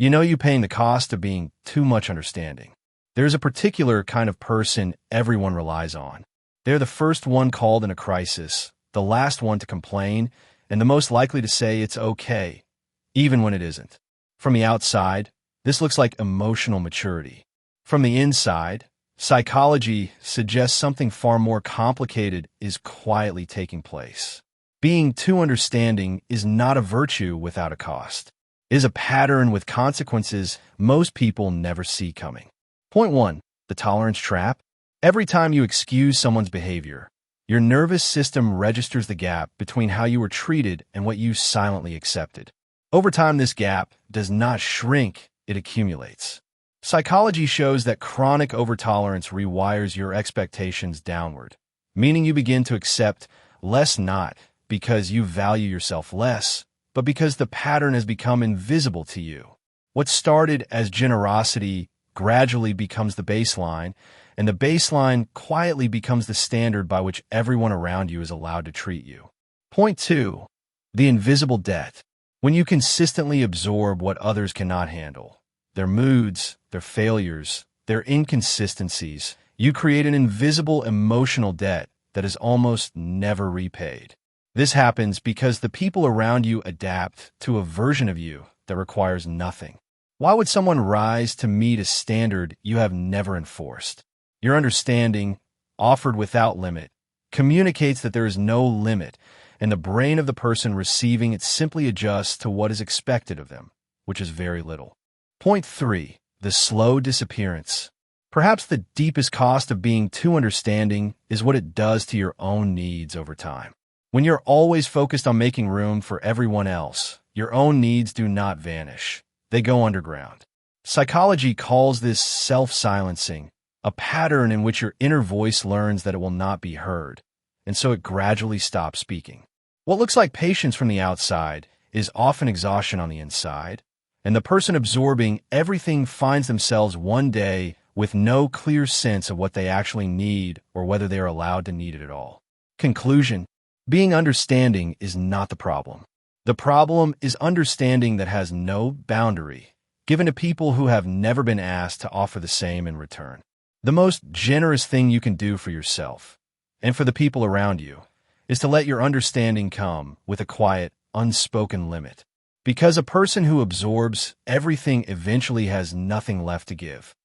You know you paying the cost of being too much understanding. There's a particular kind of person everyone relies on. They're the first one called in a crisis, the last one to complain, and the most likely to say it's okay, even when it isn't. From the outside, this looks like emotional maturity. From the inside, psychology suggests something far more complicated is quietly taking place. Being too understanding is not a virtue without a cost. It is a pattern with consequences most people never see coming. Point 1. The tolerance trap. Every time you excuse someone's behavior, your nervous system registers the gap between how you were treated and what you silently accepted. Over time, this gap does not shrink, it accumulates. Psychology shows that chronic overtolerance rewires your expectations downward, meaning you begin to accept less not because you value yourself less, but because the pattern has become invisible to you. What started as generosity gradually becomes the baseline, and the baseline quietly becomes the standard by which everyone around you is allowed to treat you. Point 2. The invisible debt. When you consistently absorb what others cannot handle, their moods, their failures, their inconsistencies, you create an invisible emotional debt that is almost never repaid. This happens because the people around you adapt to a version of you that requires nothing. Why would someone rise to meet a standard you have never enforced? Your understanding, offered without limit, communicates that there is no limit, and the brain of the person receiving it simply adjusts to what is expected of them, which is very little. Point 3. The slow disappearance. Perhaps the deepest cost of being too understanding is what it does to your own needs over time. When you're always focused on making room for everyone else, your own needs do not vanish. They go underground. Psychology calls this self-silencing, a pattern in which your inner voice learns that it will not be heard, and so it gradually stops speaking. What looks like patience from the outside is often exhaustion on the inside, and the person absorbing everything finds themselves one day with no clear sense of what they actually need or whether they are allowed to need it at all. Conclusion: being understanding is not the problem. The problem is understanding that has no boundary, given to people who have never been asked to offer the same in return. The most generous thing you can do for yourself, and for the people around you, is to let your understanding come with a quiet, unspoken limit. Because a person who absorbs everything eventually has nothing left to give.